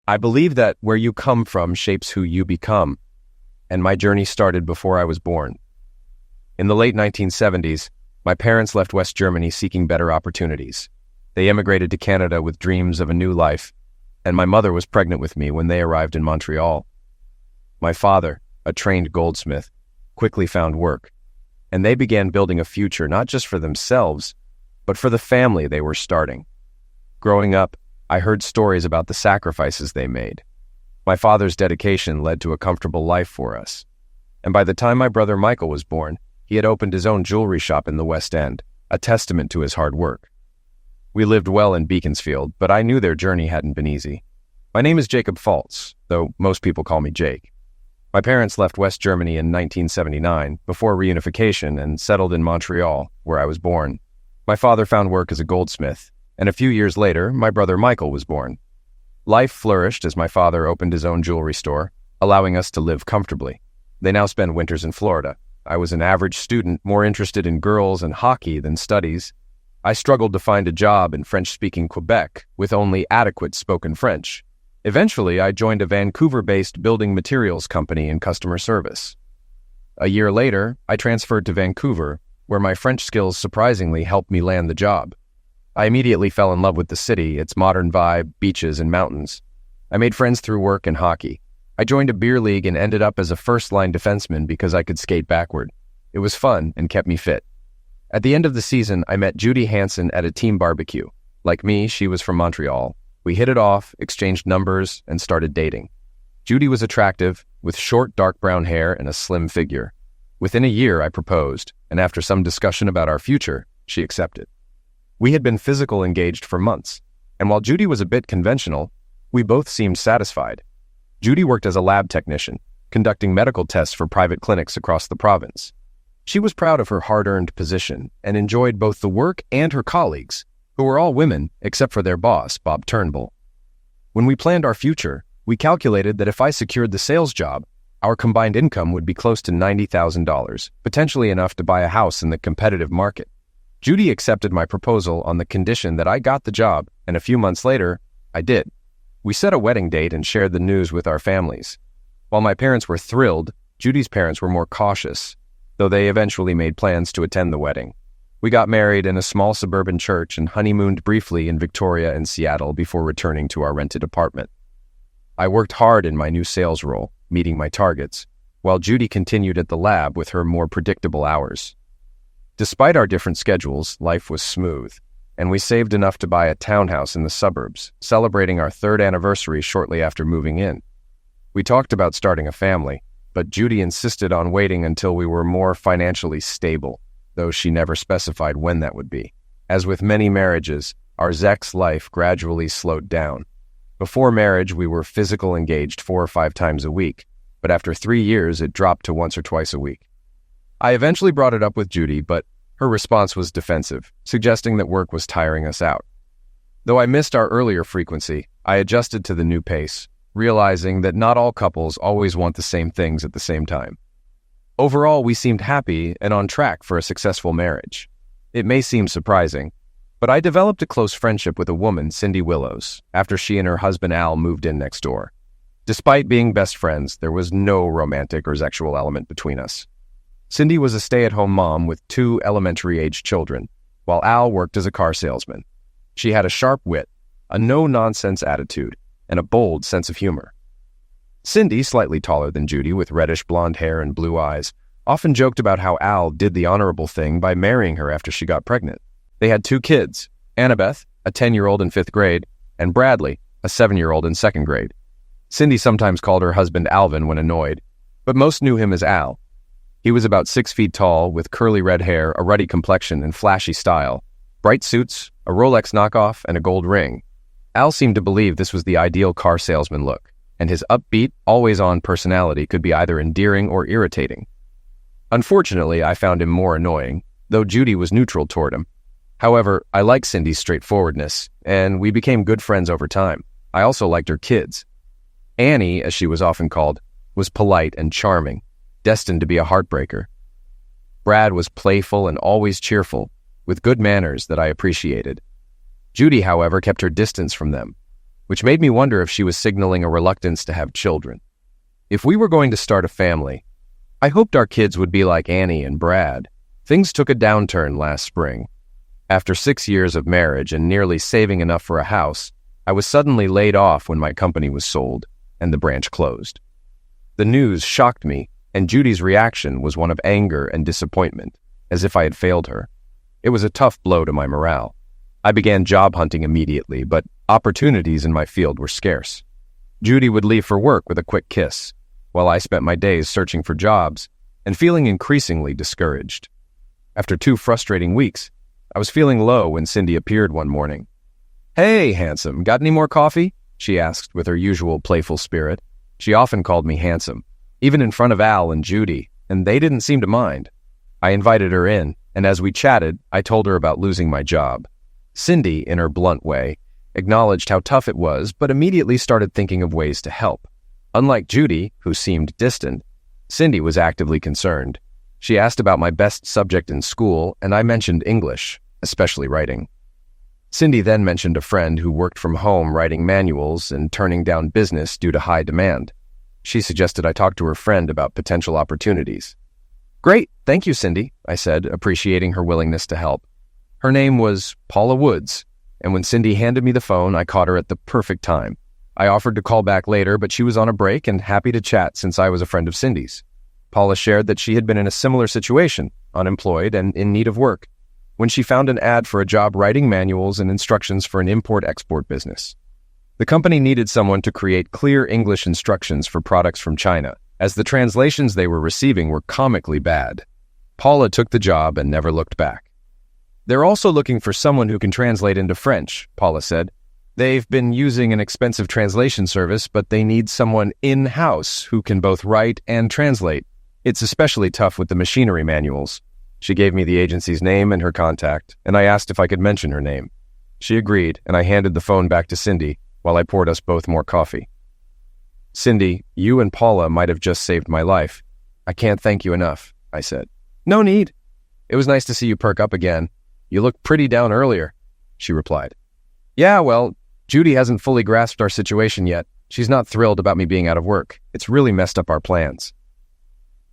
I believe that where you come from shapes who you become, and my journey started before I was born. In the late 1970s, my parents left West Germany seeking better opportunities. They immigrated to Canada with dreams of a new life, and my mother was pregnant with me when they arrived in Montreal. My father, a trained goldsmith, quickly found work, and they began building a future not just for themselves, but for the family they were starting. Growing up, I heard stories about the sacrifices they made. My father's dedication led to a comfortable life for us, and by the time my brother Michael was born, he had opened his own jewelry shop in the West End, a testament to his hard work. We lived well in Beaconsfield, but I knew their journey hadn't been easy. My name is Jacob Faltz, though most people call me Jake. My parents left West Germany in 1979, before reunification, and settled in Montreal, where I was born. My father found work as a goldsmith, and a few years later, my brother Michael was born. Life flourished as my father opened his own jewelry store, allowing us to live comfortably. They now spend winters in Florida. I was an average student, more interested in girls and hockey than studies. I struggled to find a job in French-speaking Quebec with only adequate spoken French. Eventually, I joined a Vancouver-based building materials company in customer service. A year later, I transferred to Vancouver, where my French skills surprisingly helped me land the job. I immediately fell in love with the city, its modern vibe, beaches, and mountains. I made friends through work and hockey. I joined a beer league and ended up as a first-line defenseman because I could skate backward. It was fun and kept me fit. At the end of the season, I met Judy Hansen at a team barbecue. Like me, she was from Montreal. We hit it off, exchanged numbers, and started dating. Judy was attractive, with short, dark brown hair and a slim figure. Within a year, I proposed, and after some discussion about our future, she accepted. We had been physical engaged for months, and while Judy was a bit conventional, we both seemed satisfied. Judy worked as a lab technician, conducting medical tests for private clinics across the province. She was proud of her hard-earned position and enjoyed both the work and her colleagues, who were all women except for their boss, Bob Turnbull. When we planned our future, we calculated that if I secured the sales job, our combined income would be close to $90,000, potentially enough to buy a house in the competitive market. Judy accepted my proposal on the condition that I got the job, and a few months later, I did. We set a wedding date and shared the news with our families. While my parents were thrilled, Judy's parents were more cautious, though they eventually made plans to attend the wedding. We got married in a small suburban church and honeymooned briefly in Victoria and Seattle before returning to our rented apartment. I worked hard in my new sales role, meeting my targets, while Judy continued at the lab with her more predictable hours. Despite our different schedules, life was smooth, and we saved enough to buy a townhouse in the suburbs, celebrating our third anniversary shortly after moving in. We talked about starting a family, but Judy insisted on waiting until we were more financially stable, though she never specified when that would be. As with many marriages, our sex life gradually slowed down. Before marriage, we were physical engaged 4 or 5 times a week, but after 3 years, it dropped to once or twice a week. I eventually brought it up with Judy, but her response was defensive, suggesting that work was tiring us out. Though I missed our earlier frequency, I adjusted to the new pace, realizing that not all couples always want the same things at the same time. Overall, we seemed happy and on track for a successful marriage. It may seem surprising, but I developed a close friendship with a woman, Cindy Willows, after she and her husband Al moved in next door. Despite being best friends, there was no romantic or sexual element between us. Cindy was a stay-at-home mom with 2 elementary-aged children, while Al worked as a car salesman. She had a sharp wit, a no-nonsense attitude, and a bold sense of humor. Cindy, slightly taller than Judy with reddish blonde hair and blue eyes, often joked about how Al did the honorable thing by marrying her after she got pregnant. They had 2 kids, Annabeth, a 10-year-old in 5th grade, and Bradley, a 7-year-old in 2nd grade. Cindy sometimes called her husband Alvin when annoyed, but most knew him as Al. He was about 6 feet tall, with curly red hair, a ruddy complexion, and flashy style. Bright suits, a Rolex knockoff, and a gold ring. Al seemed to believe this was the ideal car salesman look, and his upbeat, always-on personality could be either endearing or irritating. Unfortunately, I found him more annoying, though Judy was neutral toward him. However, I liked Cindy's straightforwardness, and we became good friends over time. I also liked her kids. Annie, as she was often called, was polite and charming, destined to be a heartbreaker. Brad was playful and always cheerful, with good manners that I appreciated. Judy, however, kept her distance from them. which made me wonder if she was signaling a reluctance to have children. If we were going to start a family, I hoped our kids would be like Annie and Brad. Things took a downturn last spring. After 6 years of marriage and nearly saving enough for a house, I was suddenly laid off when my company was sold and the branch closed. The news shocked me, and Judy's reaction was one of anger and disappointment, as if I had failed her. It was a tough blow to my morale. I began job hunting immediately, but opportunities in my field were scarce. Judy would leave for work with a quick kiss, while I spent my days searching for jobs and feeling increasingly discouraged. After 2 frustrating weeks, I was feeling low when Cindy appeared one morning. "Hey, handsome, got any more coffee?" she asked with her usual playful spirit. She often called me handsome, even in front of Al and Judy, and they didn't seem to mind. I invited her in, and as we chatted, I told her about losing my job. Cindy, in her blunt way, acknowledged how tough it was, but immediately started thinking of ways to help. Unlike Judy, who seemed distant, Cindy was actively concerned. She asked about my best subject in school, and I mentioned English, especially writing. Cindy then mentioned a friend who worked from home writing manuals and turning down business due to high demand. She suggested I talk to her friend about potential opportunities. "Great, thank you, Cindy," I said, appreciating her willingness to help. Her name was Paula Woods, and when Cindy handed me the phone, I caught her at the perfect time. I offered to call back later, but she was on a break and happy to chat since I was a friend of Cindy's. Paula shared that she had been in a similar situation, unemployed and in need of work, when she found an ad for a job writing manuals and instructions for an import-export business. The company needed someone to create clear English instructions for products from China, as the translations they were receiving were comically bad. Paula took the job and never looked back. "They're also looking for someone who can translate into French," Paula said. "They've been using an expensive translation service, but they need someone in-house who can both write and translate. It's especially tough with the machinery manuals." She gave me the agency's name and her contact, and I asked if I could mention her name. She agreed, and I handed the phone back to Cindy while I poured us both more coffee. "Cindy, you and Paula might have just saved my life. I can't thank you enough," I said. "No need. It was nice to see you perk up again. You looked pretty down earlier," she replied. "Yeah, well, Judy hasn't fully grasped our situation yet. She's not thrilled about me being out of work. It's really messed up our plans."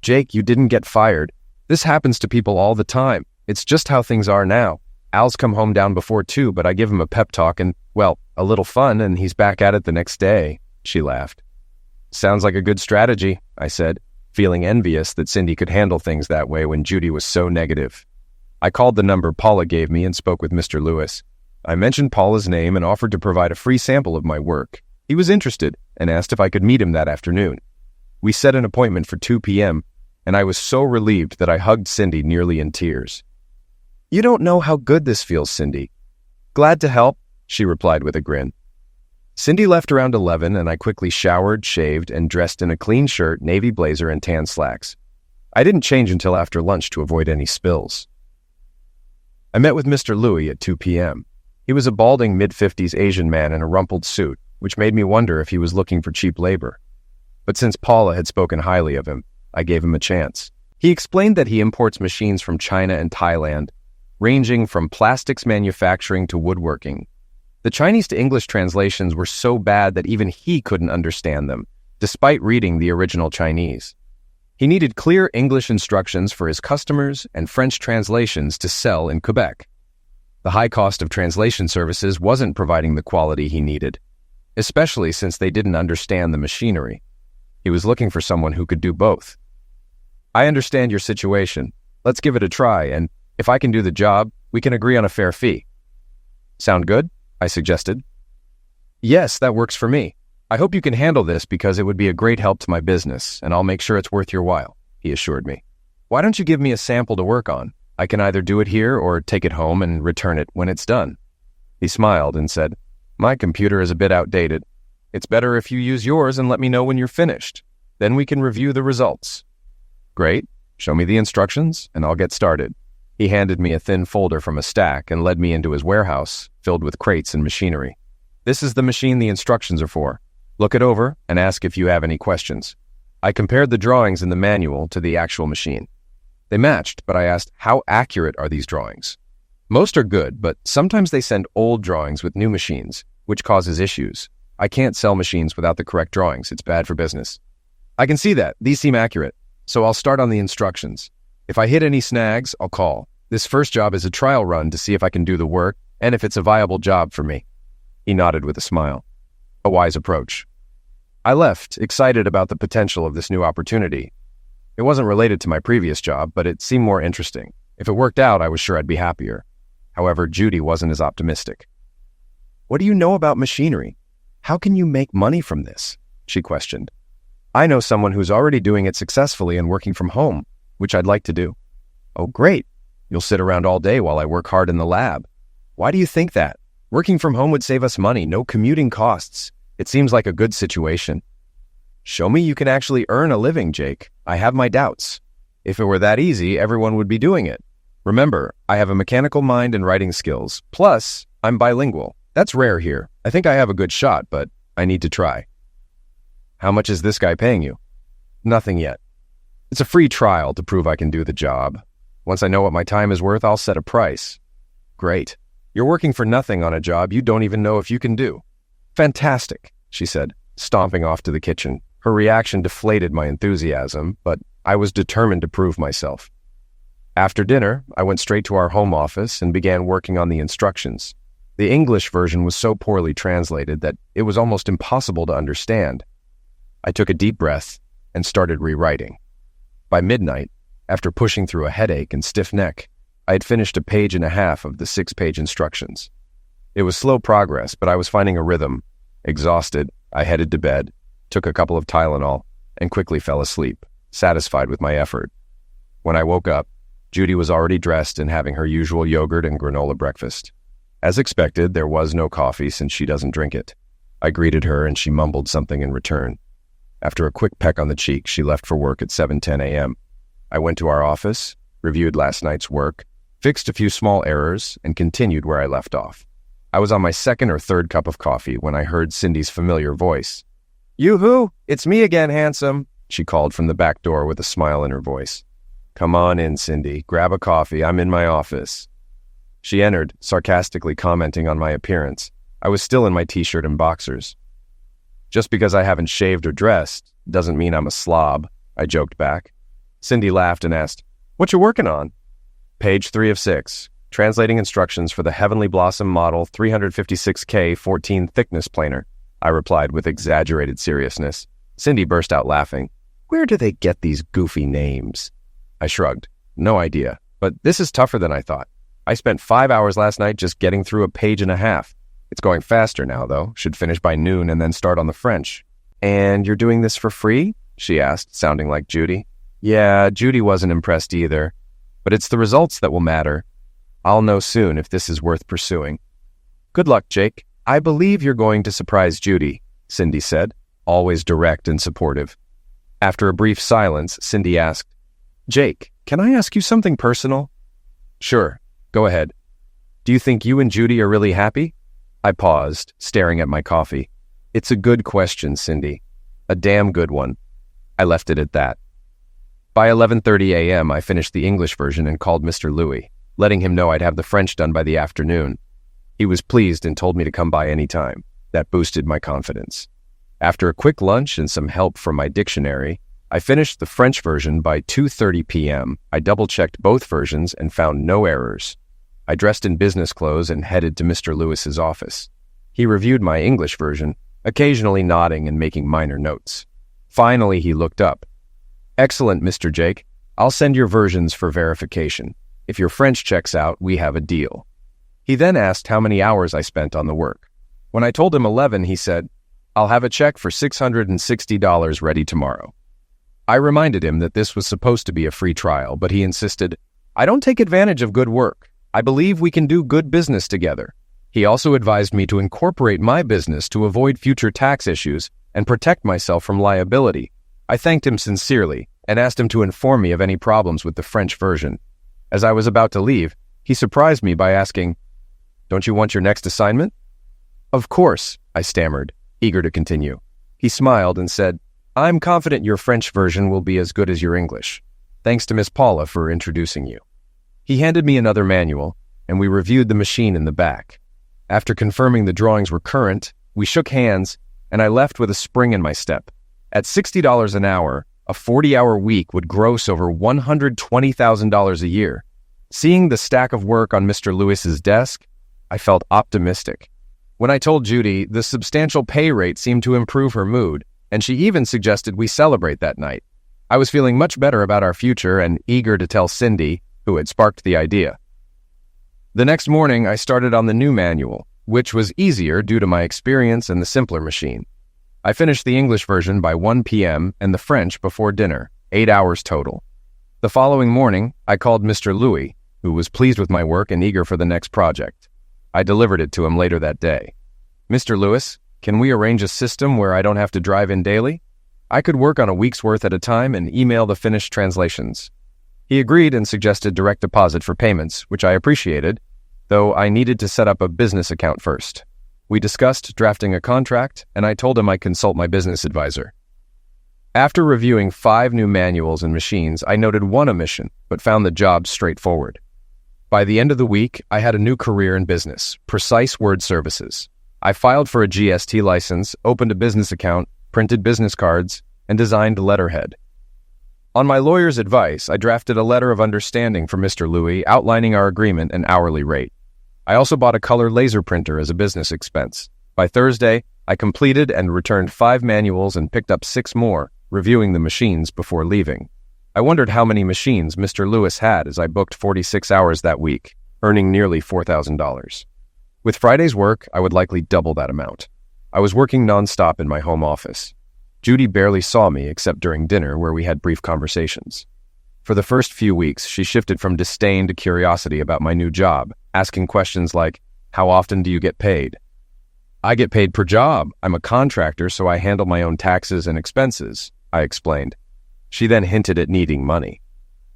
"Jake, you didn't get fired. This happens to people all the time. It's just how things are now. Al's come home down before too, but I give him a pep talk and, well, a little fun, and he's back at it the next day," she laughed. "Sounds like a good strategy," I said, feeling envious that Cindy could handle things that way when Judy was so negative. I called the number Paula gave me and spoke with Mr. Lewis. I mentioned Paula's name and offered to provide a free sample of my work. He was interested and asked if I could meet him that afternoon. We set an appointment for 2 p.m., and I was so relieved that I hugged Cindy nearly in tears. "You don't know how good this feels, Cindy." "Glad to help," she replied with a grin. Cindy left around 11, and I quickly showered, shaved, and dressed in a clean shirt, navy blazer, and tan slacks. I didn't change until after lunch to avoid any spills. I met with Mr. Louis at 2 p.m. He was a balding mid-50s Asian man in a rumpled suit, which made me wonder if he was looking for cheap labor. But since Paula had spoken highly of him, I gave him a chance. He explained that he imports machines from China and Thailand, ranging from plastics manufacturing to woodworking. The Chinese to English translations were so bad that even he couldn't understand them, despite reading the original Chinese. He needed clear English instructions for his customers and French translations to sell in Quebec. The high cost of translation services wasn't providing the quality he needed, especially since they didn't understand the machinery. He was looking for someone who could do both. "I understand your situation. Let's give it a try, and if I can do the job, we can agree on a fair fee." "Sound good?" I suggested. "Yes, that works for me. I hope you can handle this because it would be a great help to my business, and I'll make sure it's worth your while," he assured me. "Why don't you give me a sample to work on? I can either do it here or take it home and return it when it's done." He smiled and said, "My computer is a bit outdated. It's better if you use yours and let me know when you're finished. Then we can review the results." "Great. Show me the instructions, and I'll get started." He handed me a thin folder from a stack and led me into his warehouse, filled with crates and machinery. "This is the machine the instructions are for. Look it over and ask if you have any questions." I compared the drawings in the manual to the actual machine. They matched, but I asked, how accurate are these drawings? Most are good, but sometimes they send old drawings with new machines, which causes issues. I can't sell machines without the correct drawings. It's bad for business. I can see that. These seem accurate. So I'll start on the instructions. If I hit any snags, I'll call. This first job is a trial run to see if I can do the work and if it's a viable job for me. He nodded with a smile. A wise approach. I left, excited about the potential of this new opportunity. It wasn't related to my previous job, but it seemed more interesting. If it worked out, I was sure I'd be happier. However, Judy wasn't as optimistic. "What do you know about machinery? How can you make money from this?" she questioned. "I know someone who's already doing it successfully and working from home, which I'd like to do." "Oh, great. You'll sit around all day while I work hard in the lab." "Why do you think that? Working from home would save us money, no commuting costs. It seems like a good situation." "Show me you can actually earn a living, Jake. I have my doubts. If it were that easy, everyone would be doing it. Remember, I have a mechanical mind and writing skills. Plus, I'm bilingual. That's rare here. I think I have a good shot, but I need to try." "How much is this guy paying you?" "Nothing yet. It's a free trial to prove I can do the job. Once I know what my time is worth, I'll set a price." "Great. You're working for nothing on a job you don't even know if you can do." "Fantastic," she said, stomping off to the kitchen. Her reaction deflated my enthusiasm, but I was determined to prove myself. After dinner, I went straight to our home office and began working on the instructions. The English version was so poorly translated that it was almost impossible to understand. I took a deep breath and started rewriting. By midnight, after pushing through a headache and stiff neck, I had finished a page and a half of the 6-page instructions. It was slow progress, but I was finding a rhythm. Exhausted, I headed to bed, took a couple of Tylenol, and quickly fell asleep, satisfied with my effort. When I woke up, Judy was already dressed and having her usual yogurt and granola breakfast. As expected, there was no coffee since she doesn't drink it. I greeted her and she mumbled something in return. After a quick peck on the cheek, she left for work at 7:10 a.m. I went to our office, reviewed last night's work, fixed a few small errors, and continued where I left off. I was on my second or third cup of coffee when I heard Cindy's familiar voice. "Yoo-hoo! It's me again, handsome," she called from the back door with a smile in her voice. "Come on in, Cindy. Grab a coffee. I'm in my office." She entered, sarcastically commenting on my appearance. I was still in my t-shirt and boxers. "Just because I haven't shaved or dressed doesn't mean I'm a slob," I joked back. Cindy laughed and asked, "What you working on?" "Page 3 of 6, translating instructions for the Heavenly Blossom Model 356K 14 thickness planer," I replied with exaggerated seriousness. Cindy burst out laughing. "Where do they get these goofy names?" I shrugged. "No idea, but this is tougher than I thought. I spent 5 hours last night just getting through a page and a half. It's going faster now, though. Should finish by noon and then start on the French." "And you're doing this for free?" she asked, sounding like Judy. Yeah, Judy wasn't impressed either. But it's the results that will matter. I'll know soon if this is worth pursuing. "Good luck, Jake. I believe you're going to surprise Judy," Cindy said, always direct and supportive. After a brief silence, Cindy asked, "Jake, can I ask you something personal?" "Sure. Go ahead. Do you think you and Judy are really happy?" I paused, staring at my coffee. "It's a good question, Cindy. A damn good one." I left it at that. By 11:30 a.m., I finished the English version and called Mr. Louis, letting him know I'd have the French done by the afternoon. He was pleased and told me to come by any time. That boosted my confidence. After a quick lunch and some help from my dictionary, I finished the French version by 2:30 p.m. I double-checked both versions and found no errors. I dressed in business clothes and headed to Mr. Lewis's office. He reviewed my English version, occasionally nodding and making minor notes. Finally, he looked up. "Excellent, Mr. Jake. I'll send your versions for verification. If your French checks out, we have a deal." He then asked how many hours I spent on the work. When I told him 11, he said, "I'll have a check for $660 ready tomorrow." I reminded him that this was supposed to be a free trial, but he insisted, "I don't take advantage of good work. I believe we can do good business together." He also advised me to incorporate my business to avoid future tax issues and protect myself from liability. I thanked him sincerely and asked him to inform me of any problems with the French version. As I was about to leave, he surprised me by asking, "Don't you want your next assignment?" "Of course," I stammered, eager to continue. He smiled and said, "I'm confident your French version will be as good as your English. Thanks to Miss Paula for introducing you." He handed me another manual, and we reviewed the machine in the back. After confirming the drawings were current, we shook hands and I left with a spring in my step. At $60 an hour, a 40-hour week would gross over $120,000 a year. Seeing the stack of work on Mr. Lewis's desk, I felt optimistic. When I told Judy, the substantial pay rate seemed to improve her mood, and she even suggested we celebrate that night. I was feeling much better about our future and eager to tell Cindy, who had sparked the idea. The next morning, I started on the new manual, which was easier due to my experience and the simpler machine. I finished the English version by 1 p.m. and the French before dinner, 8 hours total. The following morning, I called Mr. Louis, who was pleased with my work and eager for the next project. I delivered it to him later that day. "Mr. Lewis, can we arrange a system where I don't have to drive in daily? I could work on a week's worth at a time and email the finished translations." He agreed and suggested direct deposit for payments, which I appreciated, though I needed to set up a business account first. We discussed drafting a contract, and I told him I'd consult my business advisor. After reviewing 5 new manuals and machines, I noted one omission, but found the job straightforward. By the end of the week, I had a new career in business, precise word services. I filed for a GST license, opened a business account, printed business cards, and designed letterhead. On my lawyer's advice, I drafted a letter of understanding for Mr. Louis outlining our agreement and hourly rate. I also bought a color laser printer as a business expense. By Thursday, I completed and returned 5 manuals and picked up 6 more, reviewing the machines before leaving. I wondered how many machines Mr. Lewis had as I booked 46 hours that week, earning nearly $4,000. With Friday's work, I would likely double that amount. I was working nonstop in my home office. Judy barely saw me except during dinner, where we had brief conversations. For the first few weeks, she shifted from disdain to curiosity about my new job, asking questions like, "How often do you get paid?" "I get paid per job. I'm a contractor, so I handle my own taxes and expenses," I explained. She then hinted at needing money.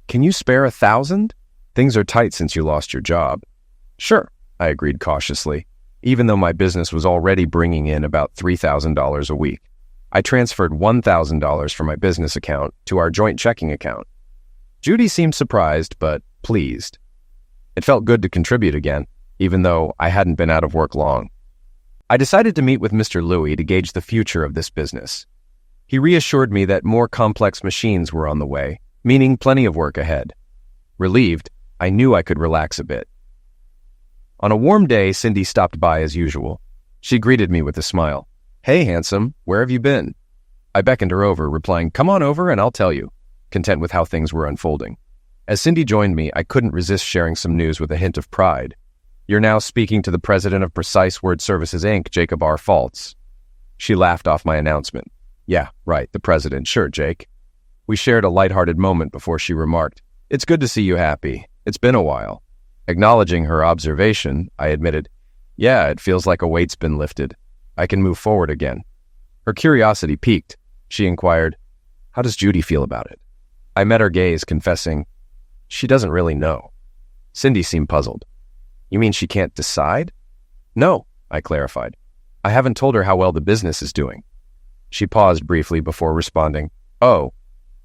"Can you spare $1,000? Things are tight since you lost your job." "Sure," I agreed cautiously, even though my business was already bringing in about $3,000 a week. I transferred $1,000 from my business account to our joint checking account. Judy seemed surprised, but pleased. It felt good to contribute again, even though I hadn't been out of work long. I decided to meet with Mr. Louis to gauge the future of this business. He reassured me that more complex machines were on the way, meaning plenty of work ahead. Relieved, I knew I could relax a bit. On a warm day, Cindy stopped by as usual. She greeted me with a smile. "Hey, handsome, where have you been?" I beckoned her over, replying, "Come on over and I'll tell you," content with how things were unfolding. As Cindy joined me, I couldn't resist sharing some news with a hint of pride. "You're now speaking to the president of Precise Word Services, Inc., Jacob R. Faltz." She laughed off my announcement. "Yeah, right, the president. Sure, Jake." We shared a lighthearted moment before she remarked, "It's good to see you happy. It's been a while." Acknowledging her observation, I admitted, "Yeah, it feels like a weight's been lifted. I can move forward again." Her curiosity piqued. She inquired, "How does Judy feel about it?" I met her gaze, confessing, "She doesn't really know." Cindy seemed puzzled. "You mean she can't decide?" "No," I clarified. "I haven't told her how well the business is doing." She paused briefly before responding, "Oh."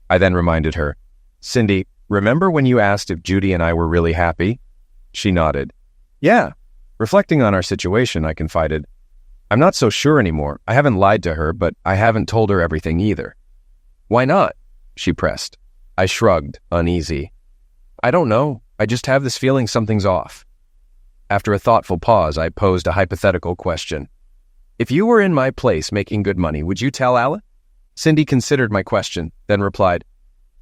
I then reminded her, "Cindy, remember when you asked if Judy and I were really happy?" She nodded. "Yeah." Reflecting on our situation, I confided, "I'm not so sure anymore. I haven't lied to her, but I haven't told her everything either." "Why not?" she pressed. I shrugged, uneasy. "I don't know. I just have this feeling something's off." After a thoughtful pause, I posed a hypothetical question. "If you were in my place making good money, would you tell Ala?" Cindy considered my question, then replied,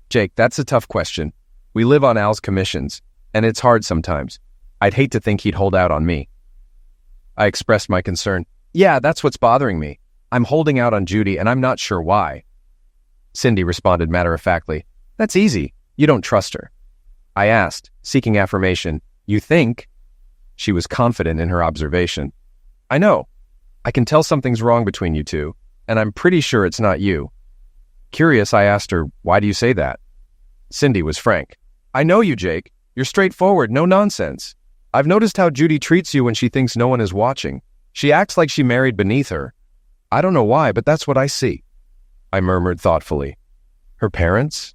"Jake, that's a tough question. We live on Al's commissions, and it's hard sometimes. I'd hate to think he'd hold out on me." I expressed my concern. "Yeah, that's what's bothering me. I'm holding out on Judy, and I'm not sure why." Cindy responded matter-of-factly, "That's easy. You don't trust her." I asked, seeking affirmation, "You think?" She was confident in her observation. "I know. I can tell something's wrong between you two, and I'm pretty sure it's not you." Curious, I asked her, "Why do you say that?" Cindy was frank. "I know you, Jake. You're straightforward, no nonsense. I've noticed how Judy treats you when she thinks no one is watching. She acts like she married beneath her. I don't know why, but that's what I see." I murmured thoughtfully, "Her parents?"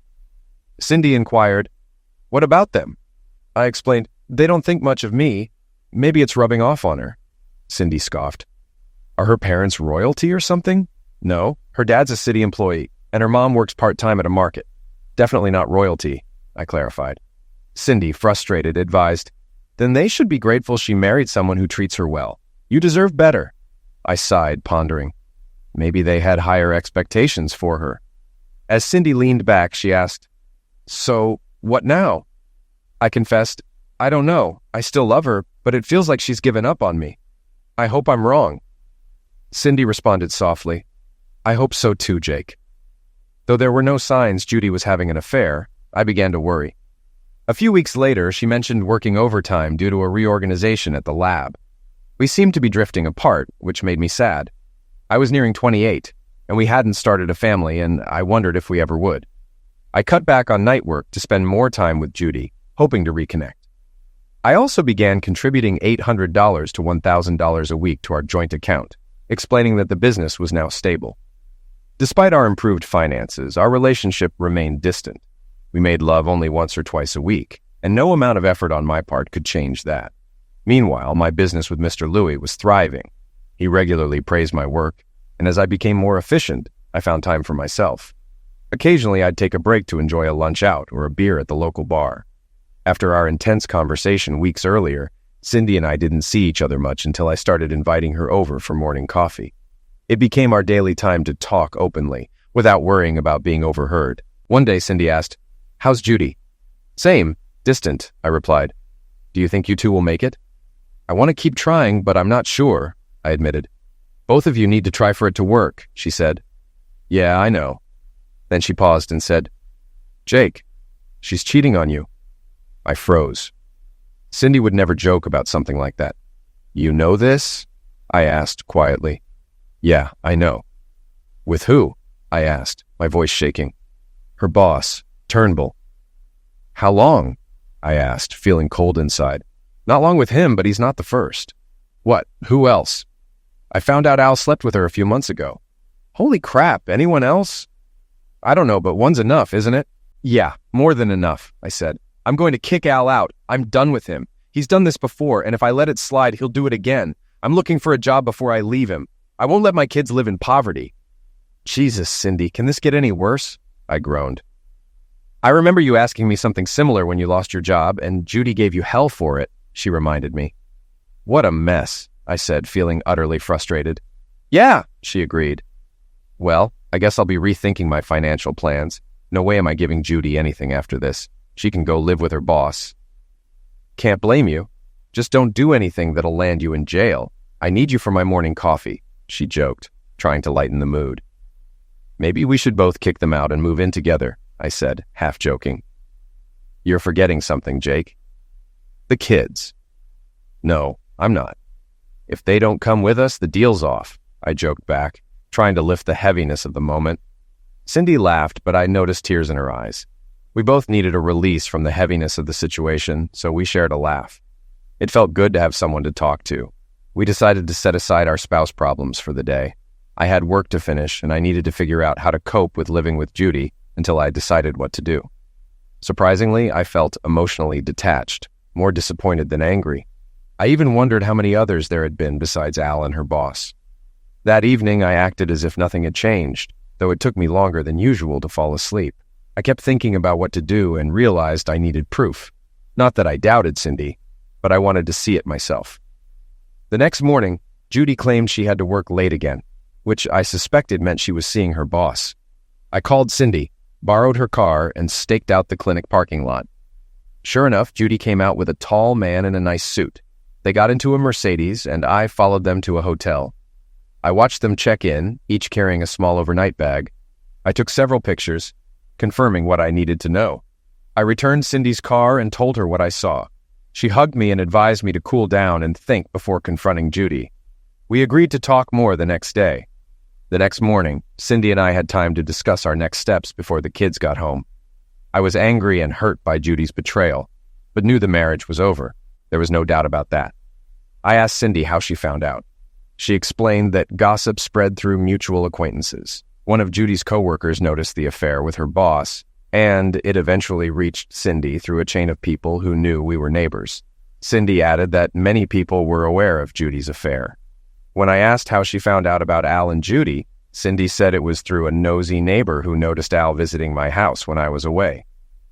Cindy inquired, "What about them?" I explained, "They don't think much of me. Maybe it's rubbing off on her." Cindy scoffed. Are her parents royalty or something? No, her dad's a city employee, and her mom works part-time at a market. Definitely not royalty, I clarified. Cindy, frustrated, advised, then they should be grateful she married someone who treats her well. You deserve better. I sighed, pondering. Maybe they had higher expectations for her. As Cindy leaned back, she asked, so, what now? I confessed, I don't know. I still love her, but it feels like she's given up on me. I hope I'm wrong. Cindy responded softly, I hope so too, Jake. Though there were no signs Judy was having an affair, I began to worry. A few weeks later, she mentioned working overtime due to a reorganization at the lab. We seemed to be drifting apart, which made me sad. I was nearing 28, and we hadn't started a family, and I wondered if we ever would. I cut back on night work to spend more time with Judy, hoping to reconnect. I also began contributing $800 to $1,000 a week to our joint account, explaining that the business was now stable. Despite our improved finances, our relationship remained distant. We made love only once or twice a week, and no amount of effort on my part could change that. Meanwhile, my business with Mr. Louis was thriving. He regularly praised my work, and as I became more efficient, I found time for myself. Occasionally, I'd take a break to enjoy a lunch out or a beer at the local bar. After our intense conversation weeks earlier, Cindy and I didn't see each other much until I started inviting her over for morning coffee. It became our daily time to talk openly, without worrying about being overheard. One day, Cindy asked, "How's Judy?" "Same, distant," I replied. "Do you think you two will make it?" "I want to keep trying, but I'm not sure," I admitted. "Both of you need to try for it to work," she said. "Yeah, I know." Then she paused and said, "Jake, she's cheating on you." I froze. Cindy would never joke about something like that. "You know this?" I asked quietly. "Yeah, I know." "With who?" I asked, my voice shaking. "Her boss, Turnbull." "How long?" I asked, feeling cold inside. "Not long with him, but he's not the first." "What? Who else?" "I found out Al slept with her a few months ago." "Holy crap, anyone else?" "I don't know, but one's enough, isn't it?" "Yeah, more than enough," I said. "I'm going to kick Al out. I'm done with him. He's done this before, and if I let it slide, he'll do it again. I'm looking for a job before I leave him. I won't let my kids live in poverty." "Jesus, Cindy, can this get any worse?" I groaned. "I remember you asking me something similar when you lost your job, and Judy gave you hell for it," she reminded me. "What a mess," I said, feeling utterly frustrated. "Yeah," she agreed. "Well, I guess I'll be rethinking my financial plans. No way am I giving Judy anything after this. She can go live with her boss." "Can't blame you. Just don't do anything that'll land you in jail. I need you for my morning coffee," she joked, trying to lighten the mood. "Maybe we should both kick them out and move in together," I said, half joking. "You're forgetting something, Jake." "The kids." "No, I'm not. If they don't come with us, the deal's off," I joked back, trying to lift the heaviness of the moment. Cindy laughed, but I noticed tears in her eyes. We both needed a release from the heaviness of the situation, so we shared a laugh. It felt good to have someone to talk to. We decided to set aside our spouse problems for the day. I had work to finish, and I needed to figure out how to cope with living with Judy until I decided what to do. Surprisingly, I felt emotionally detached, more disappointed than angry. I even wondered how many others there had been besides Al and her boss. That evening, I acted as if nothing had changed, though it took me longer than usual to fall asleep. I kept thinking about what to do and realized I needed proof. Not that I doubted Cindy, but I wanted to see it myself. The next morning, Judy claimed she had to work late again, which I suspected meant she was seeing her boss. I called Cindy, borrowed her car, and staked out the clinic parking lot. Sure enough, Judy came out with a tall man in a nice suit. They got into a Mercedes, and I followed them to a hotel. I watched them check in, each carrying a small overnight bag. I took several pictures, confirming what I needed to know. I returned Cindy's car and told her what I saw. She hugged me and advised me to cool down and think before confronting Judy. We agreed to talk more the next day. The next morning, Cindy and I had time to discuss our next steps before the kids got home. I was angry and hurt by Judy's betrayal, but knew the marriage was over. There was no doubt about that. I asked Cindy how she found out. She explained that gossip spread through mutual acquaintances. One of Judy's coworkers noticed the affair with her boss, and it eventually reached Cindy through a chain of people who knew we were neighbors. Cindy added that many people were aware of Judy's affair. When I asked how she found out about Al and Judy, Cindy said it was through a nosy neighbor who noticed Al visiting my house when I was away.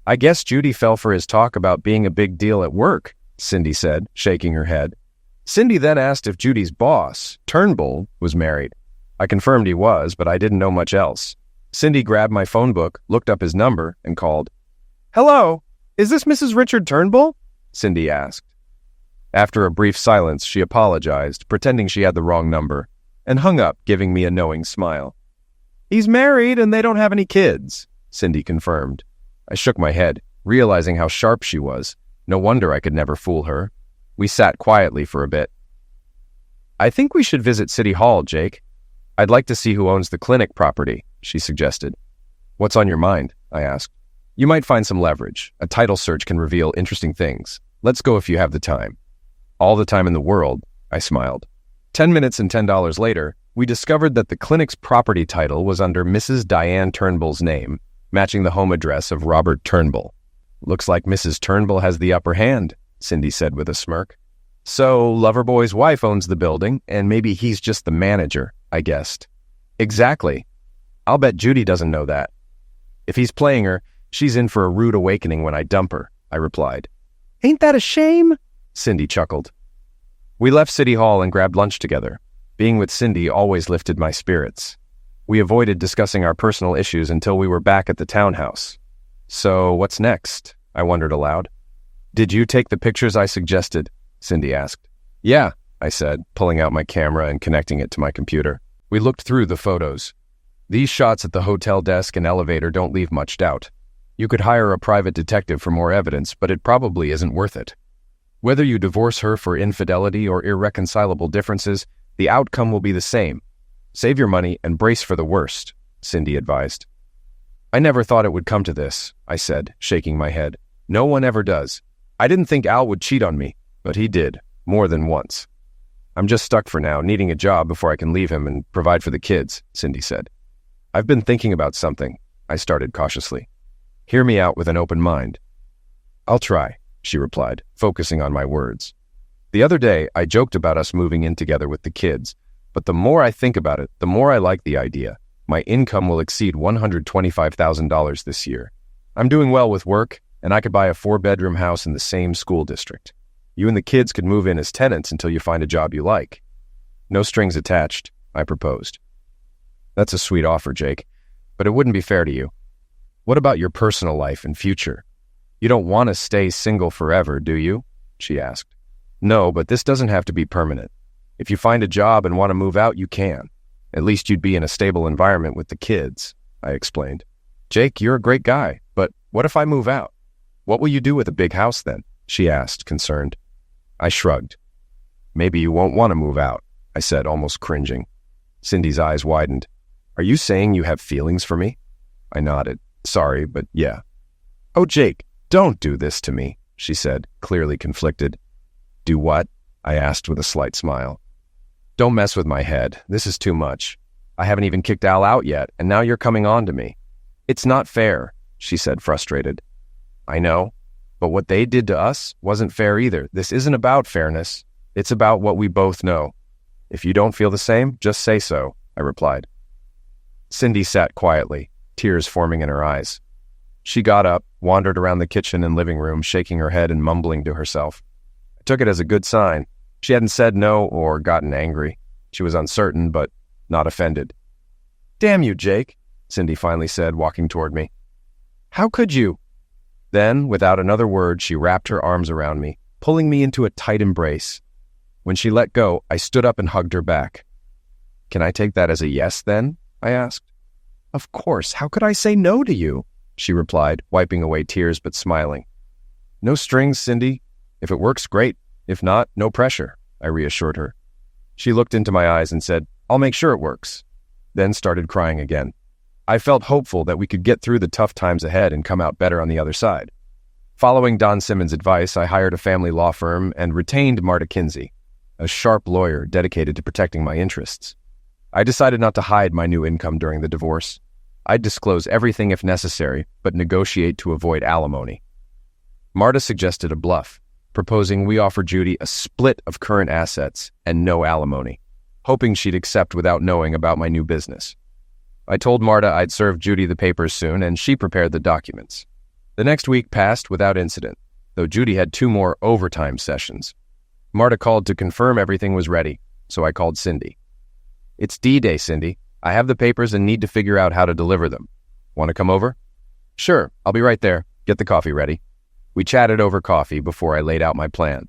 I guess Judy fell for his talk about being a big deal at work, Cindy said, shaking her head. Cindy then asked if Judy's boss, Turnbull, was married. I confirmed he was, but I didn't know much else. Cindy grabbed my phone book, looked up his number, and called. "Hello, is this Mrs. Richard Turnbull?" Cindy asked. After a brief silence, she apologized, pretending she had the wrong number, and hung up, giving me a knowing smile. "He's married and they don't have any kids," Cindy confirmed. I shook my head, realizing how sharp she was. No wonder I could never fool her. We sat quietly for a bit. "I think we should visit City Hall, Jake. I'd like to see who owns the clinic property," she suggested. "What's on your mind?" I asked. "You might find some leverage. A title search can reveal interesting things. Let's go if you have the time." "All the time in the world," I smiled. 10 minutes and $10 later, we discovered that the clinic's property title was under Mrs. Diane Turnbull's name, matching the home address of Robert Turnbull. "Looks like Mrs. Turnbull has the upper hand," Cindy said with a smirk. "So Loverboy's wife owns the building, and maybe he's just the manager," I guessed. "Exactly. I'll bet Judy doesn't know that. If he's playing her, she's in for a rude awakening when I dump her," I replied. "Ain't that a shame?" Cindy chuckled. We left City Hall and grabbed lunch together. Being with Cindy always lifted my spirits. We avoided discussing our personal issues until we were back at the townhouse. "So what's next?" I wondered aloud. "Did you take the pictures I suggested?" Cindy asked. "Yeah," I said, pulling out my camera and connecting it to my computer. We looked through the photos. These shots at the hotel desk and elevator don't leave much doubt. You could hire a private detective for more evidence, but it probably isn't worth it. Whether you divorce her for infidelity or irreconcilable differences, the outcome will be the same. Save your money and brace for the worst, Cindy advised. "I never thought it would come to this," I said, shaking my head. "No one ever does. I didn't think Al would cheat on me, but he did, more than once. I'm just stuck for now, needing a job before I can leave him and provide for the kids," Cindy said. "I've been thinking about something," I started cautiously. "Hear me out with an open mind." "I'll try," she replied, focusing on my words. "The other day, I joked about us moving in together with the kids, but the more I think about it, the more I like the idea. My income will exceed $125,000 this year. I'm doing well with work, and I could buy a 4-bedroom house in the same school district. You and the kids could move in as tenants until you find a job you like. No strings attached," I proposed. "That's a sweet offer, Jake, but it wouldn't be fair to you. What about your personal life and future? You don't want to stay single forever, do you?" she asked. "No, but this doesn't have to be permanent. If you find a job and want to move out, you can. At least you'd be in a stable environment with the kids," I explained. "Jake, you're a great guy, but what if I move out? What will you do with a big house then?" she asked, concerned. I shrugged. "Maybe you won't want to move out," I said, almost cringing. Cindy's eyes widened. "Are you saying you have feelings for me?" I nodded. "Sorry, but yeah." "Oh, Jake, don't do this to me," she said, clearly conflicted. "Do what?" I asked with a slight smile. "Don't mess with my head. This is too much. I haven't even kicked Al out yet, and now you're coming on to me." "It's not fair," she said, frustrated. "I know, but what they did to us wasn't fair either. This isn't about fairness. It's about what we both know. If you don't feel the same, just say so," I replied. Cindy sat quietly, tears forming in her eyes. She got up, wandered around the kitchen and living room, shaking her head and mumbling to herself. I took it as a good sign. She hadn't said no or gotten angry. She was uncertain, but not offended. "Damn you, Jake," Cindy finally said, walking toward me. "How could you?" Then, without another word, she wrapped her arms around me, pulling me into a tight embrace. When she let go, I stood up and hugged her back. "Can I take that as a yes, then?" I asked. "Of course. How could I say no to you?" she replied, wiping away tears but smiling. "No strings, Cindy. If it works, great. If not, no pressure," I reassured her. She looked into my eyes and said, "I'll make sure it works," then started crying again. I felt hopeful that we could get through the tough times ahead and come out better on the other side. Following Don Simmons' advice, I hired a family law firm and retained Marta Kinsey, a sharp lawyer dedicated to protecting my interests. I decided not to hide my new income during the divorce. I'd disclose everything if necessary, but negotiate to avoid alimony. Marta suggested a bluff, proposing we offer Judy a split of current assets and no alimony. hoping she'd accept without knowing about my new business. I told Marta I'd serve Judy the papers soon, and she prepared the documents. The next week passed without incident, though Judy had 2 more overtime sessions. Marta called to confirm everything was ready, so I called Cindy. "It's D-Day, Cindy. I have the papers and need to figure out how to deliver them. Want to come over?" "Sure, I'll be right there. Get the coffee ready." We chatted over coffee before I laid out my plan.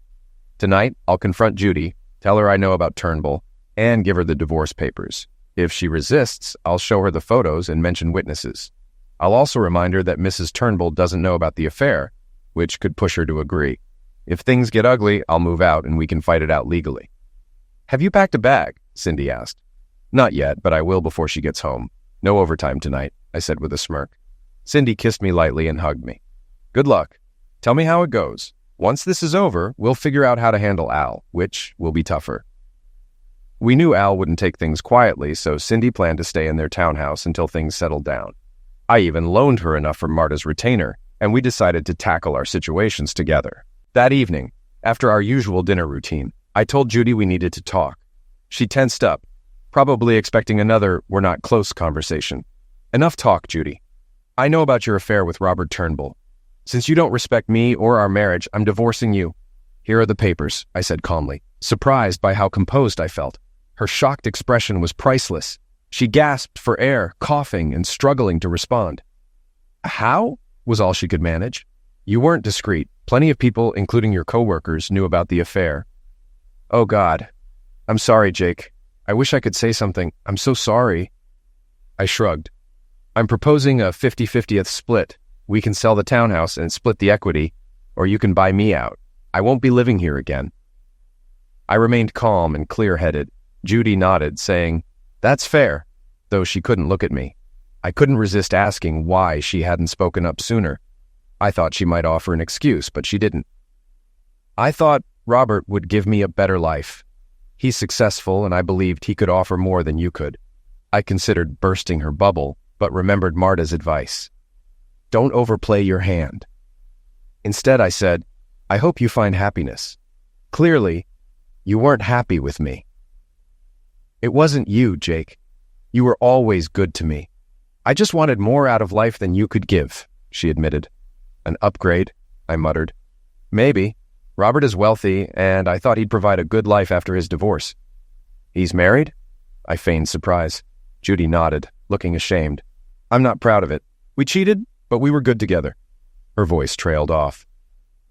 Tonight, I'll confront Judy, tell her I know about Turnbull, and give her the divorce papers. If she resists, I'll show her the photos and mention witnesses. I'll also remind her that Mrs. Turnbull doesn't know about the affair, which could push her to agree. If things get ugly, I'll move out and we can fight it out legally. "Have you packed a bag?" Cindy asked. "Not yet, but I will before she gets home. No overtime tonight," I said with a smirk. Cindy kissed me lightly and hugged me. "Good luck. Tell me how it goes. Once this is over, we'll figure out how to handle Al, which will be tougher." We knew Al wouldn't take things quietly, so Cindy planned to stay in their townhouse until things settled down. I even loaned her enough for Marta's retainer, and we decided to tackle our situations together. That evening, after our usual dinner routine, I told Judy we needed to talk. She tensed up, probably expecting another "we're not close" conversation. "Enough talk, Judy. I know about your affair with Robert Turnbull. Since you don't respect me or our marriage, I'm divorcing you. Here are the papers," I said calmly, surprised by how composed I felt. Her shocked expression was priceless. She gasped for air, coughing and struggling to respond. "How?" was all she could manage. "You weren't discreet. Plenty of people, including your coworkers, knew about the affair." "Oh God. I'm sorry, Jake. I wish I could say something. I'm so sorry." I shrugged. "I'm proposing a 50-50th split. We can sell the townhouse and split the equity, or you can buy me out. I won't be living here again." I remained calm and clear-headed. Judy nodded, saying, "That's fair," though she couldn't look at me. I couldn't resist asking why she hadn't spoken up sooner. I thought she might offer an excuse, but she didn't. "I thought Robert would give me a better life. He's successful, and I believed he could offer more than you could." I considered bursting her bubble, but remembered Marta's advice. "Don't overplay your hand." Instead, I said, "I hope you find happiness. Clearly, you weren't happy with me." "It wasn't you, Jake. You were always good to me. I just wanted more out of life than you could give," she admitted. "An upgrade," I muttered. "Maybe. Robert is wealthy, and I thought he'd provide a good life after his divorce." "He's married?" I feigned surprise. Judy nodded, looking ashamed. "I'm not proud of it. We cheated, but we were good together." Her voice trailed off.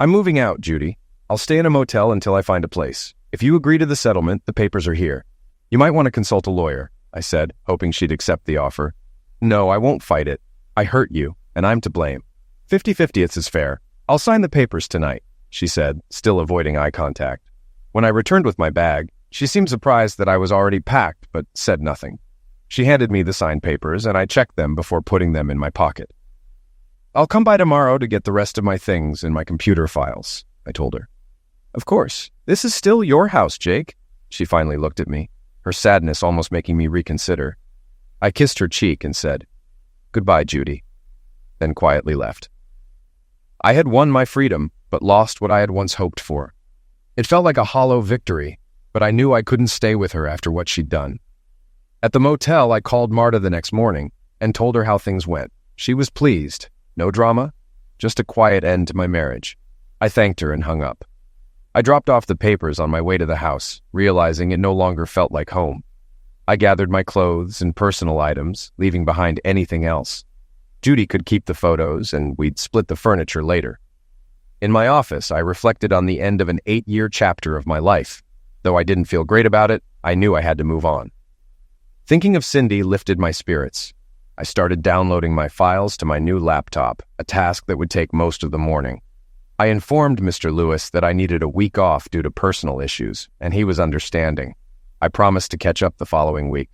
"I'm moving out, Judy. I'll stay in a motel until I find a place. If you agree to the settlement, the papers are here. You might want to consult a lawyer," I said, hoping she'd accept the offer. "No, I won't fight it. I hurt you, and I'm to blame. 50-50th is fair. I'll sign the papers tonight," she said, still avoiding eye contact. When I returned with my bag, she seemed surprised that I was already packed, but said nothing. She handed me the signed papers, and I checked them before putting them in my pocket. "I'll come by tomorrow to get the rest of my things and my computer files," I told her. "Of course. This is still your house, Jake." She finally looked at me, her sadness almost making me reconsider. I kissed her cheek and said, "Goodbye, Judy," then quietly left. I had won my freedom, but lost what I had once hoped for. It felt like a hollow victory, but I knew I couldn't stay with her after what she'd done. At the motel, I called Marta the next morning and told her how things went. She was pleased. No drama, just a quiet end to my marriage. I thanked her and hung up. I dropped off the papers on my way to the house, realizing it no longer felt like home. I gathered my clothes and personal items, leaving behind anything else. Judy could keep the photos, and we'd split the furniture later. In my office, I reflected on the end of an 8-year chapter of my life. Though I didn't feel great about it, I knew I had to move on. Thinking of Cindy lifted my spirits. I started downloading my files to my new laptop, a task that would take most of the morning. I informed Mr. Lewis that I needed a week off due to personal issues, and he was understanding. I promised to catch up the following week.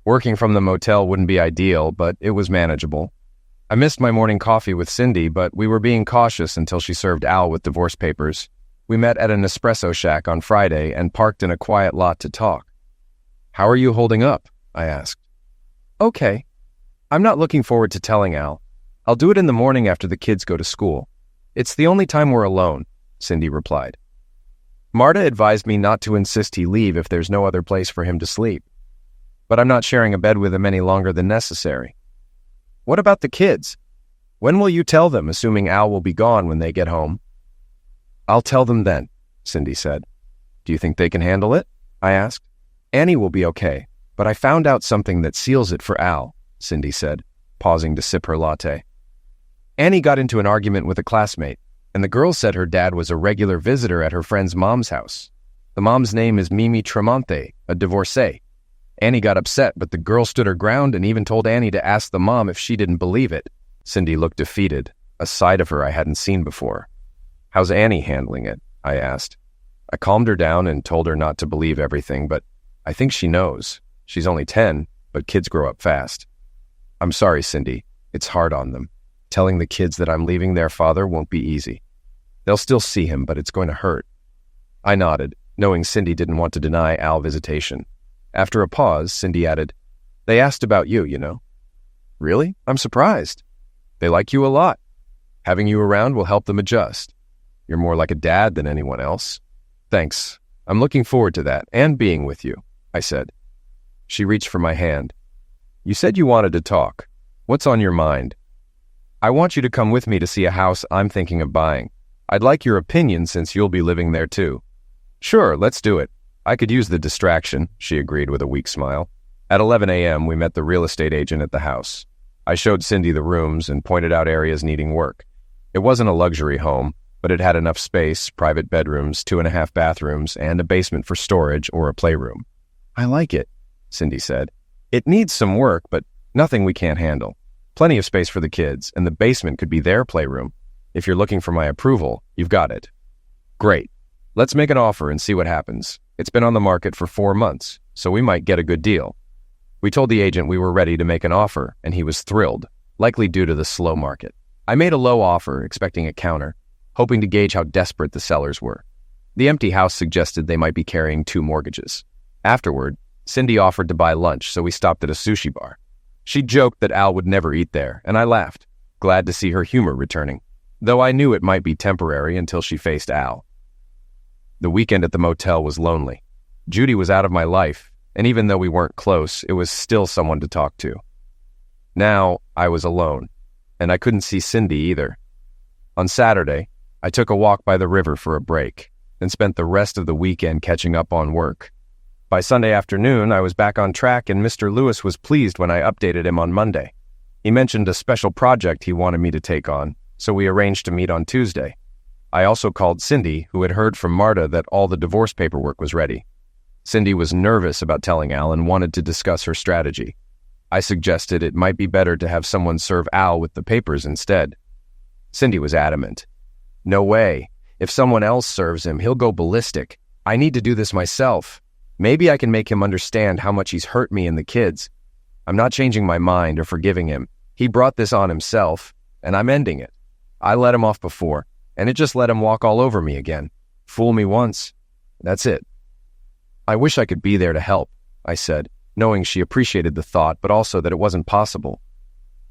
Working from the motel wouldn't be ideal, but it was manageable. I missed my morning coffee with Cindy, but we were being cautious until she served Al with divorce papers. We met at an espresso shack on Friday and parked in a quiet lot to talk. "How are you holding up?" I asked. "Okay. I'm not looking forward to telling Al. I'll do it in the morning after the kids go to school. It's the only time we're alone," Cindy replied. Marta advised me not to insist he leave if there's no other place for him to sleep. But I'm not sharing a bed with him any longer than necessary. What about the kids? When will you tell them, assuming Al will be gone when they get home? I'll tell them then, Cindy said. Do you think they can handle it? I asked. Annie will be okay, but I found out something that seals it for Al, Cindy said, pausing to sip her latte. Annie got into an argument with a classmate, and the girl said her dad was a regular visitor at her friend's mom's house. The mom's name is Mimi Tremonte, a divorcee. Annie got upset, but the girl stood her ground and even told Annie to ask the mom if she didn't believe it. Cindy looked defeated, a side of her I hadn't seen before. How's Annie handling it? I asked. I calmed her down and told her not to believe everything, but I think she knows. She's only 10, but kids grow up fast. I'm sorry, Cindy. It's hard on them. Telling the kids that I'm leaving their father won't be easy. They'll still see him, but it's going to hurt. I nodded, knowing Cindy didn't want to deny Al visitation. After a pause, Cindy added, They asked about you, you know. Really? I'm surprised. They like you a lot. Having you around will help them adjust. You're more like a dad than anyone else. Thanks. I'm looking forward to that and being with you, I said. She reached for my hand. You said you wanted to talk. What's on your mind? I want you to come with me to see a house I'm thinking of buying. I'd like your opinion since you'll be living there too. Sure, let's do it. I could use the distraction, she agreed with a weak smile. At 11 a.m., we met the real estate agent at the house. I showed Cindy the rooms and pointed out areas needing work. It wasn't a luxury home, but it had enough space, private bedrooms, 2.5 bathrooms, and a basement for storage or a playroom. I like it, Cindy said. It needs some work, but nothing we can't handle. Plenty of space for the kids, and the basement could be their playroom. If you're looking for my approval, you've got it. Great. Let's make an offer and see what happens. It's been on the market for 4 months, so we might get a good deal. We told the agent we were ready to make an offer, and he was thrilled, likely due to the slow market. I made a low offer, expecting a counter, hoping to gauge how desperate the sellers were. The empty house suggested they might be carrying 2 mortgages. Afterward, Cindy offered to buy lunch, so we stopped at a sushi bar. She joked that Al would never eat there, and I laughed, glad to see her humor returning, though I knew it might be temporary until she faced Al. The weekend at the motel was lonely. Judy was out of my life, and even though we weren't close, it was still someone to talk to. Now, I was alone, and I couldn't see Cindy either. On Saturday, I took a walk by the river for a break, and spent the rest of the weekend catching up on work. By Sunday afternoon, I was back on track, and Mr. Lewis was pleased when I updated him on Monday. He mentioned a special project he wanted me to take on, so we arranged to meet on Tuesday. I also called Cindy, who had heard from Marta that all the divorce paperwork was ready. Cindy was nervous about telling Al and wanted to discuss her strategy. I suggested it might be better to have someone serve Al with the papers instead. Cindy was adamant. No way. If someone else serves him, he'll go ballistic. I need to do this myself. Maybe I can make him understand how much he's hurt me and the kids. I'm not changing my mind or forgiving him. He brought this on himself, and I'm ending it. I let him off before, and it just let him walk all over me again. Fool me once. That's it. I wish I could be there to help, I said, knowing she appreciated the thought, but also that it wasn't possible.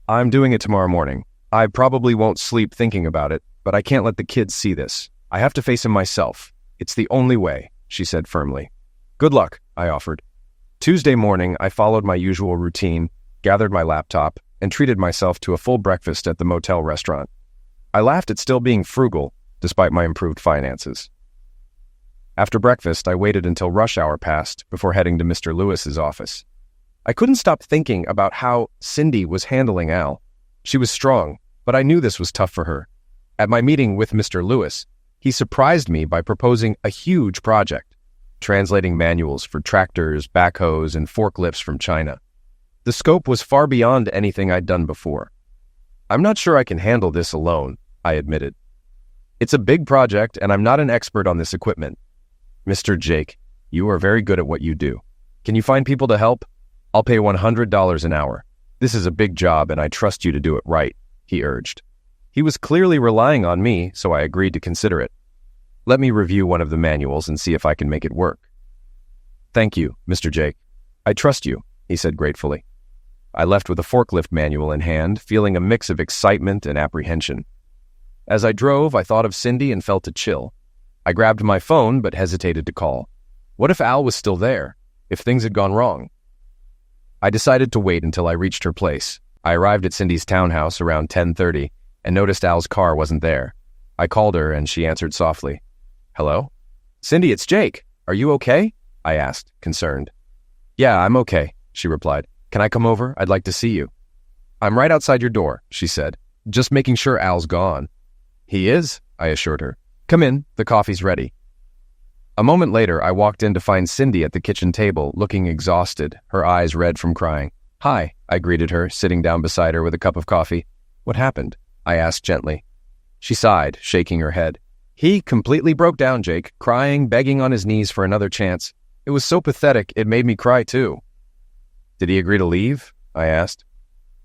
I'm doing it tomorrow morning. I probably won't sleep thinking about it, but I can't let the kids see this. I have to face him myself. It's the only way, she said firmly. Good luck, I offered. Tuesday morning, I followed my usual routine, gathered my laptop, and treated myself to a full breakfast at the motel restaurant. I laughed at still being frugal, despite my improved finances. After breakfast, I waited until rush hour passed before heading to Mr. Lewis's office. I couldn't stop thinking about how Cindy was handling Al. She was strong, but I knew this was tough for her. At my meeting with Mr. Lewis, he surprised me by proposing a huge project, translating manuals for tractors, backhoes, and forklifts from China. The scope was far beyond anything I'd done before. I'm not sure I can handle this alone, I admitted. It's a big project, and I'm not an expert on this equipment. Mr. Jake, you are very good at what you do. Can you find people to help? I'll pay $100 an hour. This is a big job, and I trust you to do it right, he urged. He was clearly relying on me, so I agreed to consider it. Let me review one of the manuals and see if I can make it work. Thank you, Mr. Jake. I trust you, he said gratefully. I left with a forklift manual in hand, feeling a mix of excitement and apprehension. As I drove, I thought of Cindy and felt a chill. I grabbed my phone but hesitated to call. What if Al was still there? If things had gone wrong? I decided to wait until I reached her place. I arrived at Cindy's townhouse around 10:30 and noticed Al's car wasn't there. I called her and she answered softly. Hello? Cindy, it's Jake. Are you okay? I asked, concerned. Yeah, I'm okay, she replied. Can I come over? I'd like to see you. I'm right outside your door, she said, just making sure Al's gone. He is, I assured her. Come in, the coffee's ready. A moment later, I walked in to find Cindy at the kitchen table, looking exhausted, her eyes red from crying. Hi, I greeted her, sitting down beside her with a cup of coffee. What happened? I asked gently. She sighed, shaking her head. He completely broke down, Jake, crying, begging on his knees for another chance. It was so pathetic, it made me cry too. Did he agree to leave? I asked.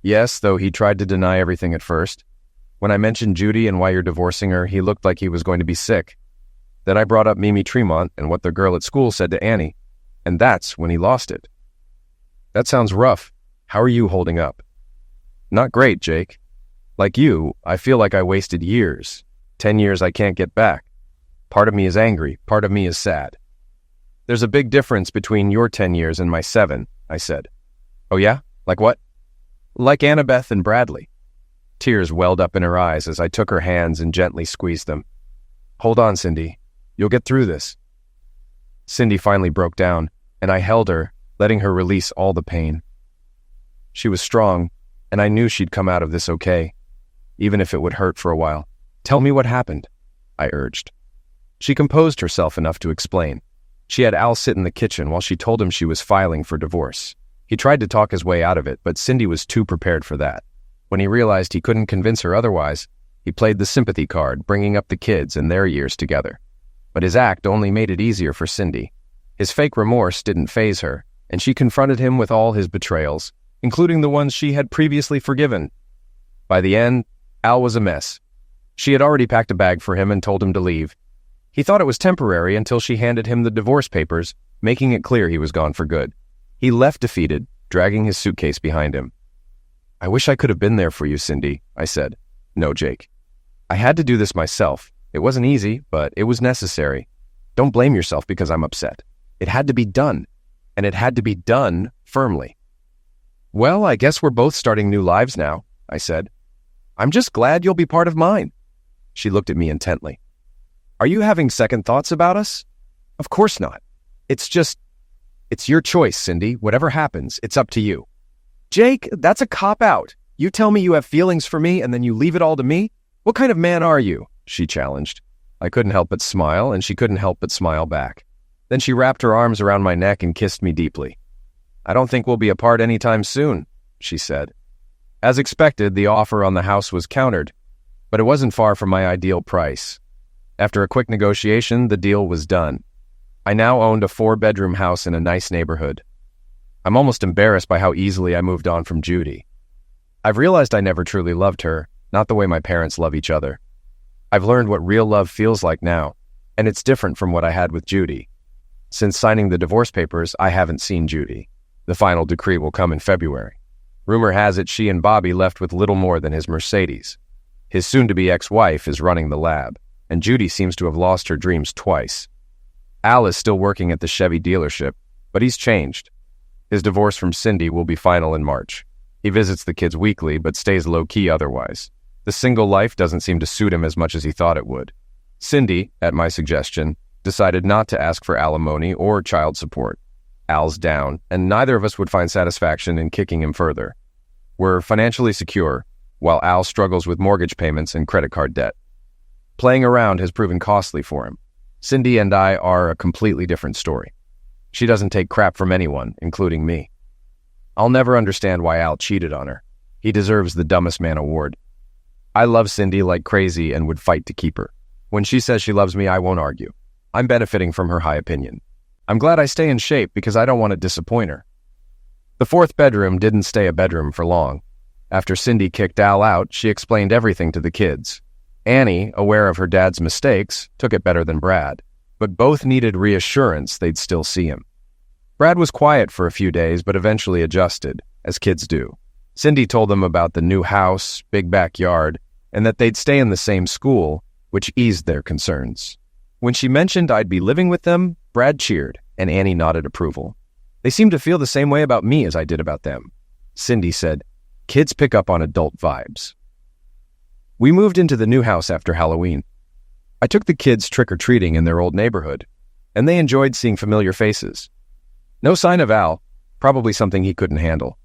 Yes, though he tried to deny everything at first. When I mentioned Judy and why you're divorcing her, he looked like he was going to be sick. Then I brought up Mimi Tremont and what the girl at school said to Annie, and that's when he lost it. That sounds rough. How are you holding up? Not great, Jake. Like you, I feel like I wasted years. 10 years I can't get back. Part of me is angry, part of me is sad. There's a big difference between your 10 years and my 7, I said. Oh yeah? Like what? Like Annabeth and Bradley. Tears welled up in her eyes as I took her hands and gently squeezed them. Hold on, Cindy. You'll get through this. Cindy finally broke down, and I held her, letting her release all the pain. She was strong, and I knew she'd come out of this okay, even if it would hurt for a while. Tell me what happened, I urged. She composed herself enough to explain. She had Al sit in the kitchen while she told him she was filing for divorce. He tried to talk his way out of it, but Cindy was too prepared for that. When he realized he couldn't convince her otherwise, he played the sympathy card, bringing up the kids and their years together. But his act only made it easier for Cindy. His fake remorse didn't faze her, and she confronted him with all his betrayals, including the ones she had previously forgiven. By the end, Al was a mess. She had already packed a bag for him and told him to leave. He thought it was temporary until she handed him the divorce papers, making it clear he was gone for good. He left defeated, dragging his suitcase behind him. I wish I could have been there for you, Cindy, I said. No, Jake. I had to do this myself. It wasn't easy, but it was necessary. Don't blame yourself because I'm upset. It had to be done, and it had to be done firmly. Well, I guess we're both starting new lives now, I said. I'm just glad you'll be part of mine. She looked at me intently. Are you having second thoughts about us? Of course not. It's your choice, Cindy. Whatever happens, it's up to you. Jake, that's a cop-out. You tell me you have feelings for me and then you leave it all to me? What kind of man are you? She challenged. I couldn't help but smile, and she couldn't help but smile back. Then she wrapped her arms around my neck and kissed me deeply. I don't think we'll be apart anytime soon, she said. As expected, the offer on the house was countered, but it wasn't far from my ideal price. After a quick negotiation, the deal was done. I now owned a 4-bedroom house in a nice neighborhood. I'm almost embarrassed by how easily I moved on from Judy. I've realized I never truly loved her, not the way my parents love each other. I've learned what real love feels like now, and it's different from what I had with Judy. Since signing the divorce papers, I haven't seen Judy. The final decree will come in February. Rumor has it she and Bobby left with little more than his Mercedes. His soon-to-be ex-wife is running the lab, and Judy seems to have lost her dreams twice. Al is still working at the Chevy dealership, but he's changed. His divorce from Cindy will be final in March. He visits the kids weekly, but stays low-key otherwise. The single life doesn't seem to suit him as much as he thought it would. Cindy, at my suggestion, decided not to ask for alimony or child support. Al's down, and neither of us would find satisfaction in kicking him further. We're financially secure, while Al struggles with mortgage payments and credit card debt. Playing around has proven costly for him. Cindy and I are a completely different story. She doesn't take crap from anyone, including me. I'll never understand why Al cheated on her. He deserves the dumbest man award. I love Cindy like crazy and would fight to keep her. When she says she loves me, I won't argue. I'm benefiting from her high opinion. I'm glad I stay in shape because I don't want to disappoint her. The 4th bedroom didn't stay a bedroom for long. After Cindy kicked Al out, she explained everything to the kids. Annie, aware of her dad's mistakes, took it better than Brad, but both needed reassurance they'd still see him. Brad was quiet for a few days, but eventually adjusted, as kids do. Cindy told them about the new house, big backyard, and that they'd stay in the same school, which eased their concerns. When she mentioned I'd be living with them, Brad cheered, and Annie nodded approval. They seemed to feel the same way about me as I did about them. Cindy said, "Kids pick up on adult vibes." We moved into the new house after Halloween. I took the kids trick-or-treating in their old neighborhood, and they enjoyed seeing familiar faces. No sign of Al, probably something he couldn't handle.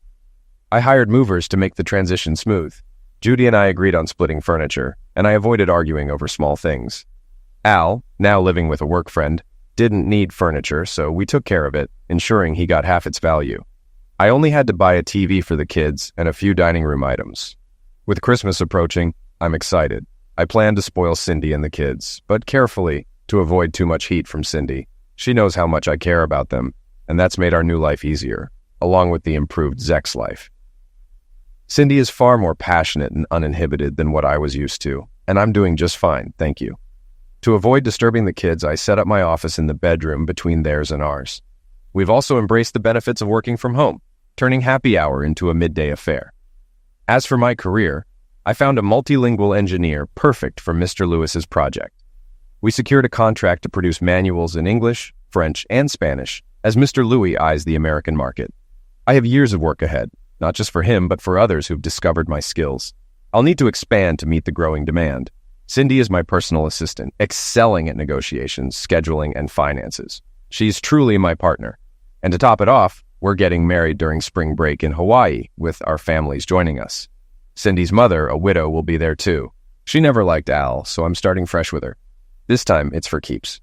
I hired movers to make the transition smooth. Judy and I agreed on splitting furniture, and I avoided arguing over small things. Al, now living with a work friend, didn't need furniture, so we took care of it, ensuring he got half its value. I only had to buy a TV for the kids and a few dining room items. With Christmas approaching, I'm excited. I plan to spoil Cindy and the kids, but carefully, to avoid too much heat from Cindy. She knows how much I care about them, and that's made our new life easier, along with the improved Zek's life. Cindy is far more passionate and uninhibited than what I was used to, and I'm doing just fine, thank you. To avoid disturbing the kids, I set up my office in the bedroom between theirs and ours. We've also embraced the benefits of working from home, turning happy hour into a midday affair. As for my career, I found a multilingual engineer perfect for Mr. Lewis's project. We secured a contract to produce manuals in English, French, and Spanish as Mr. Louis eyes the American market. I have years of work ahead, not just for him, but for others who've discovered my skills. I'll need to expand to meet the growing demand. Cindy is my personal assistant, excelling at negotiations, scheduling, and finances. She's truly my partner. And to top it off, we're getting married during spring break in Hawaii, with our families joining us. Cindy's mother, a widow, will be there too. She never liked Al, so I'm starting fresh with her. This time, it's for keeps.